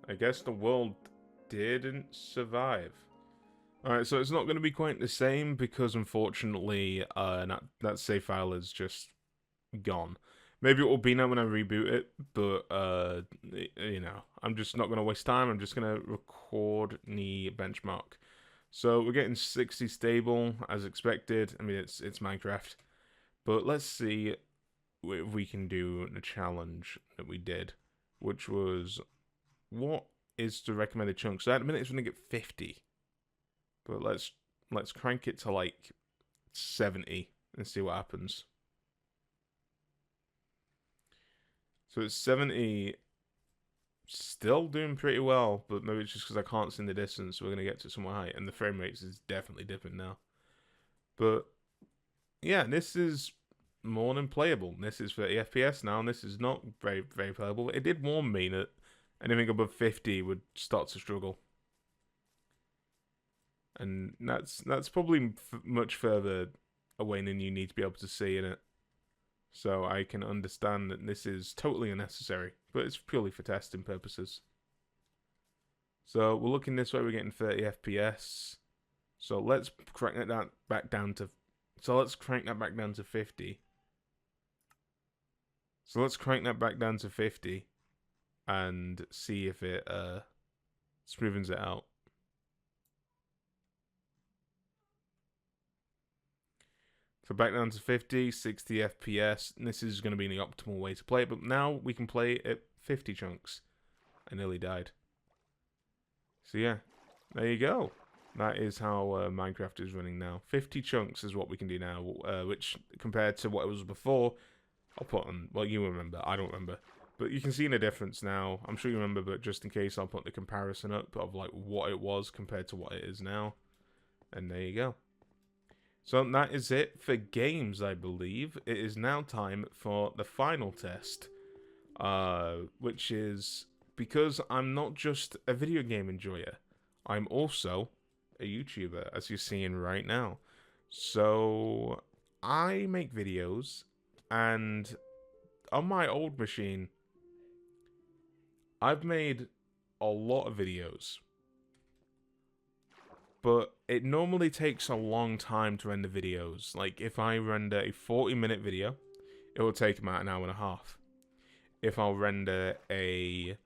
I guess the world didn't survive. Alright, so it's not going to be quite the same, because unfortunately that save file is just gone. Maybe it will be now when I reboot it, but, you know, I'm just not going to waste time. I'm just going to record the benchmark. So we're getting 60 stable, as expected. I mean, it's Minecraft. But let's see if we can do the challenge that we did, which was, what is the recommended chunk? So at the minute it's going to get 50. But let's crank it to, like, 70 and see what happens. So it's 70, still doing pretty well, but maybe it's just because I can't see in the distance, so we're going to get to somewhere high, and the frame rates is definitely dipping now. But, yeah, this is more than playable. This is 30 FPS now, and this is not very, very playable. It did warn me that anything above 50 would start to struggle. And that's probably much further away than you need to be able to see in it. So I can understand that this is totally unnecessary, but it's purely for testing purposes. So we're looking this way, we're getting 30 FPS. So let's crank that back down to 50. So let's crank that back down to 50 and see if it smoothens it out. So back down to 50, 60 FPS, and this is going to be the optimal way to play it, but now we can play at 50 chunks. I nearly died. So yeah, there you go. That is how Minecraft is running now. 50 chunks is what we can do now, which compared to what it was before, I'll put on, well, you remember, I don't remember. But you can see the difference now. I'm sure you remember, but just in case, I'll put the comparison up of like what it was compared to what it is now. And there you go. So that is it for games, I believe. It is now time for the final test which is because I'm not just a video game enjoyer, I'm also a YouTuber, as you're seeing right now. So I make videos, and on my old machine, I've made a lot of videos, but it normally takes a long time to render videos. Like, if I render a 40-minute video, it will take about an hour and a half. If I'll render a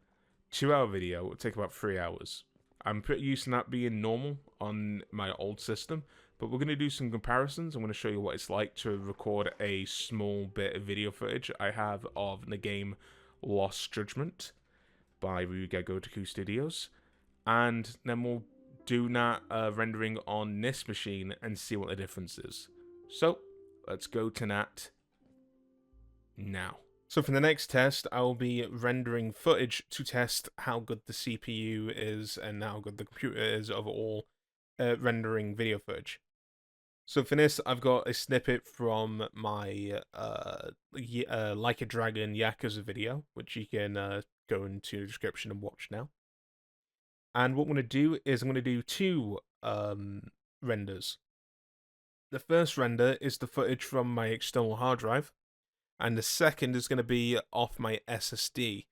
2-hour video, it will take about 3 hours. I'm pretty used to that being normal on my old system, but we're going to do some comparisons. I'm going to show you what it's like to record a small bit of video footage I have of the game Lost Judgment by Ghostwire Studios, and then we'll do that rendering on this machine and see what the difference is. So, let's go to that now. So for the next test, I'll be rendering footage to test how good the CPU is and how good the computer is overall rendering video footage. So for this, I've got a snippet from my Like a Dragon Yakuza video, which you can go into the description and watch now. And what I'm going to do is I'm going to do two renders. The first render is the footage from my external hard drive, and the second is going to be off my SSD.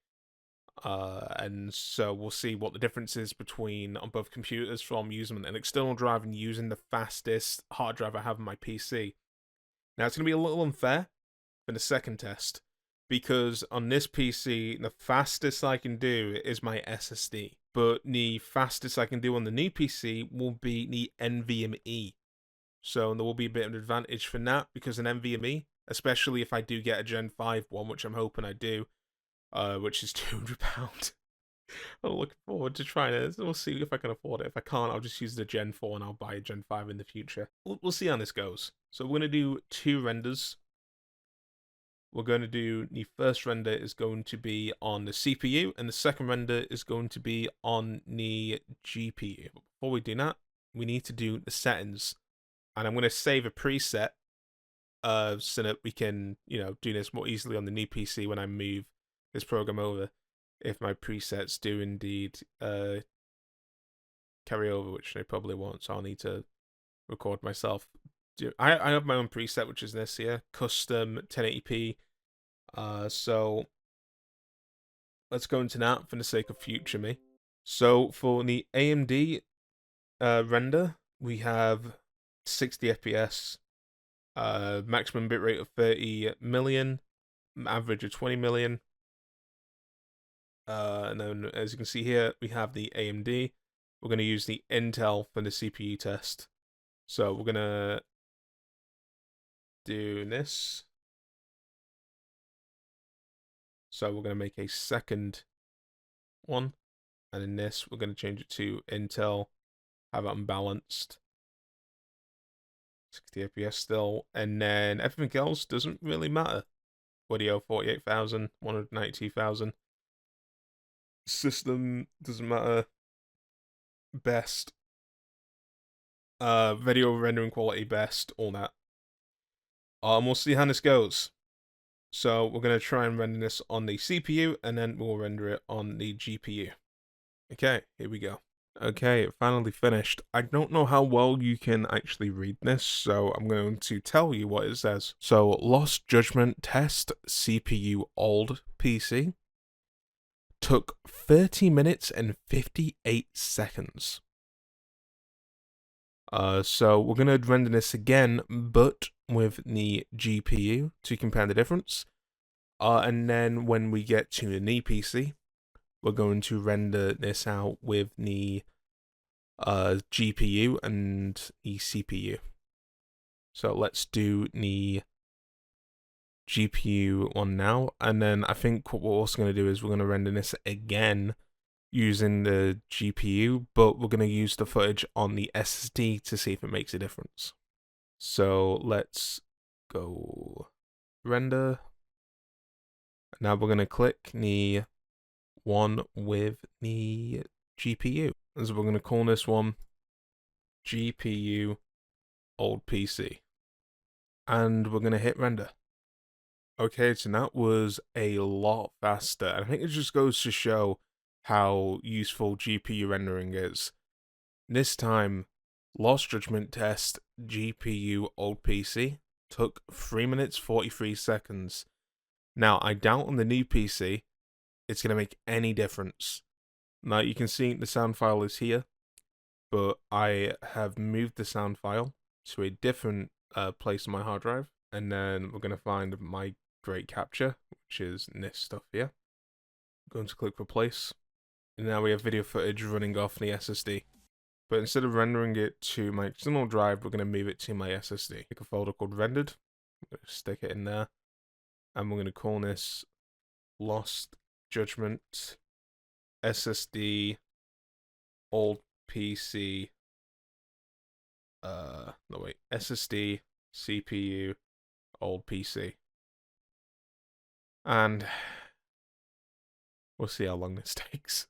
And so we'll see what the difference is between on both computers from using an external drive and using the fastest hard drive I have on my PC. Now it's going to be a little unfair for the second test, because on this PC, the fastest I can do is my SSD. But the fastest I can do on the new PC will be the NVMe. So there will be a bit of an advantage for that, because an NVMe, especially if I do get a Gen 5 one, which I'm hoping I do, which is £200. I'm looking forward to trying it. We'll see if I can afford it. If I can't, I'll just use the Gen 4 and I'll buy a Gen 5 in the future. We'll see how this goes. So we're going to do two renders. We're going to do, the first render is going to be on the CPU, and the second render is going to be on the GPU. But before we do that, we need to do the settings. And I'm going to save a preset so that we can, do this more easily on the new PC when I move this program over, if my presets do indeed carry over, which they probably won't, so I'll need to record myself. I have my own preset, which is this here, custom 1080p. So let's go into that for the sake of future me. So for the AMD render, we have 60 FPS, maximum bitrate of 30 million, average of 20 million. And then, as you can see here, we have the AMD. We're going to use the Intel for the CPU test. So we're going to do this. So we're going to make a second one. And in this, we're going to change it to Intel. Have it unbalanced. 60 FPS still. And then everything else doesn't really matter. Audio 48,000, 192,000. System doesn't matter. Best. Video rendering quality best, all that. We'll see how this goes. So we're going to try and render this on the CPU, and then we'll render it on the GPU. Okay, here we go. Okay, it finally finished. I don't know how well you can actually read this, so I'm going to tell you what it says. So, Lost Judgment test CPU old PC took 30 minutes and 58 seconds. So we're going to render this again, but with the GPU to compare the difference. And then when we get to the new PC, we're going to render this out with the GPU and the CPU. So let's do the GPU one now, and then I think what we're also going to do is we're going to render this again using the GPU, but we're going to use the footage on the SSD to see if it makes a difference. So let's go render. Now we're going to click the one with the GPU. So we're going to call this one GPU old PC. And we're going to hit render. Okay, so that was a lot faster. And I think it just goes to show how useful GPU rendering is. This time, Lost Judgment test GPU old PC took 3 minutes 43 seconds. Now, I doubt on the new PC it's going to make any difference. Now, you can see the sound file is here, but I have moved the sound file to a different place on my hard drive, and then we're going to find my great capture, which is this stuff here. I'm going to click replace, and now we have video footage running off the SSD. But instead of rendering it to my external drive, we're going to move it to my SSD. Pick a folder called rendered, stick it in there, and we're going to call this Lost Judgment SSD old PC SSD CPU old PC. And we'll see how long this takes.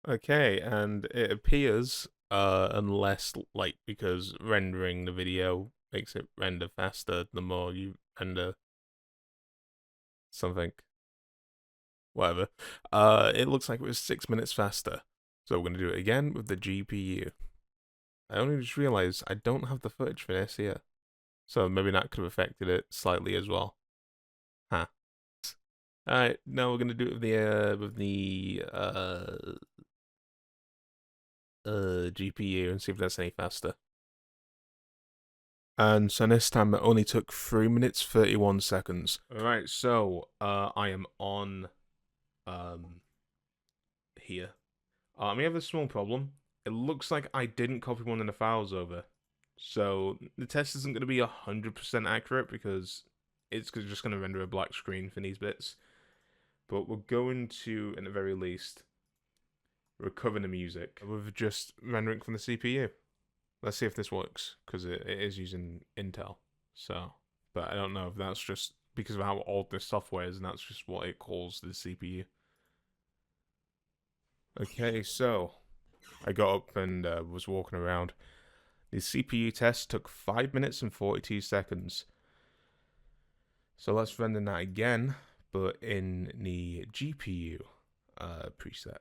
Okay, and it appears, unless, like, because rendering the video makes it render faster the more you render something. Whatever. It looks like it was 6 minutes faster. So we're going to do it again with the GPU. I only just realized I don't have the footage for this here. So maybe that could have affected it slightly as well. Huh. Alright, now we're going to do it with the GPU and see if that's any faster. And so this time it only took 3 minutes 31 seconds. Alright, so I am on here. We have a small problem. It looks like I didn't copy one of the files over. So the test isn't going to be 100% accurate because it's just going to render a black screen for these bits. But we're going to, in the very least, recover the music with just rendering from the CPU. Let's see if this works, because it is using Intel. So, but I don't know if that's just because of how old this software is, and that's just what it calls the CPU. Okay, so I got up and was walking around. The CPU test took 5 minutes and 42 seconds. So let's render that again, but in the GPU preset.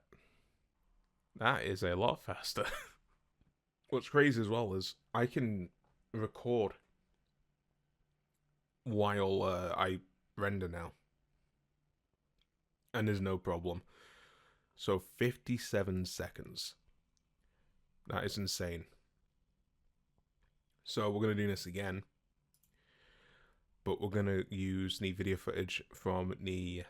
That is a lot faster. What's crazy as well is I can record while I render now. And there's no problem. So 57 seconds. That is insane. So we're going to do this again. But we're going to use the video footage from the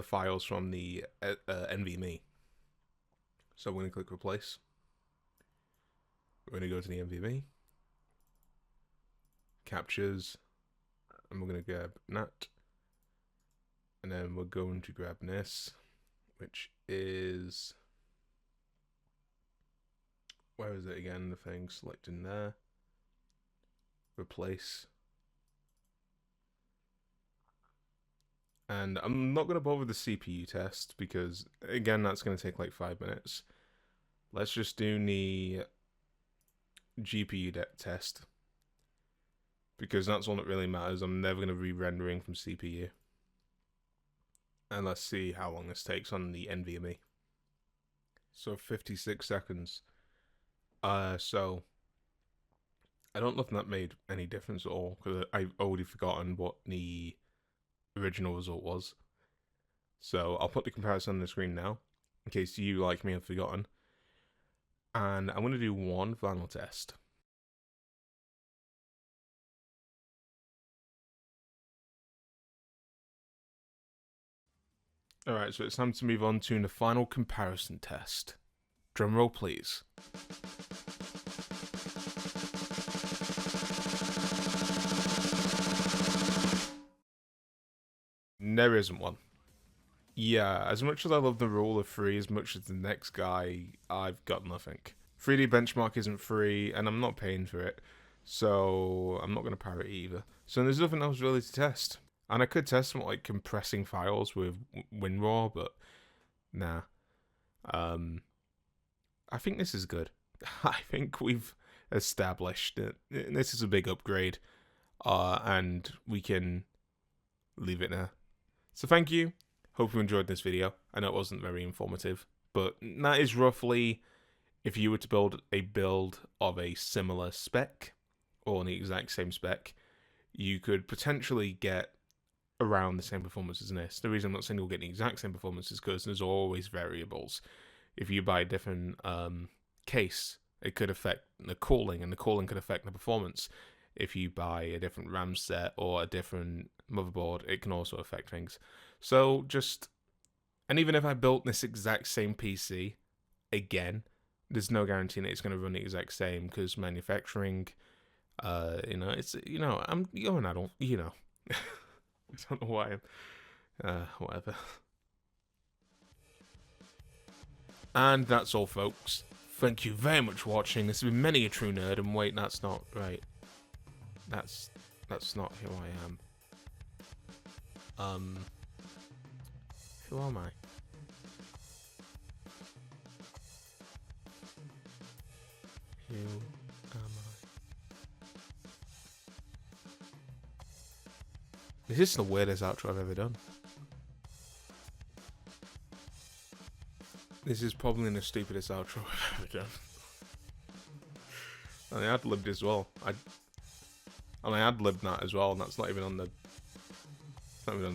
files from the NVMe. So we're going to click replace. We're going to go to the NVMe. Captures. And we're going to grab that. And then we're going to grab this, which is... Where is it again? The thing selecting there. Replace. And I'm not going to bother the CPU test because, again, that's going to take like 5 minutes. Let's just do the GPU test. Because that's all that really matters. I'm never going to be rendering from CPU. And let's see how long this takes on the NVMe. So 56 seconds. So I don't know if that made any difference at all, because I've already forgotten what the original result was. So I'll put the comparison on the screen now, in case you, like me, have forgotten. And I'm going to do one final test. Alright, so it's time to move on to the final comparison test. Drumroll, please. There isn't one. Yeah, as much as I love the rule of free as much as the next guy, I've got nothing. 3D benchmark isn't free, and I'm not paying for it, so I'm not going to pirate it either. So there's nothing else really to test. And I could test some like compressing files with WinRAR, but nah. I think this is good. I think we've established that this is a big upgrade. and we can leave it there. So thank you. Hope you enjoyed this video. I know it wasn't very informative, but that is roughly if you were to build a build of a similar spec, or the exact same spec, you could potentially get around the same performance as this. The reason I'm not saying you'll get the exact same performance is because there's always variables. If you buy a different case, it could affect the cooling, and the cooling could affect the performance. If you buy a different RAM set or a different motherboard, it can also affect things. So and even if I built this exact same PC again, there's no guarantee that it's going to run the exact same, because manufacturing, it's, you're an adult, I don't know why whatever. And that's all, folks. Thank you very much for watching. This has been Many a True Nerd, and wait, that's not right. That's not who I am. Who am I? Who am I? This is the weirdest outro I've ever done. This is probably the stupidest outro I've ever done. And I ad-libbed as well. I ad-libbed that as well, and that's not even on the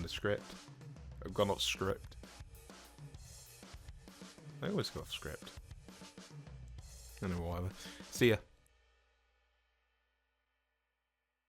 script. I've gone off script. I always go off script. Anyway, whatever. See ya.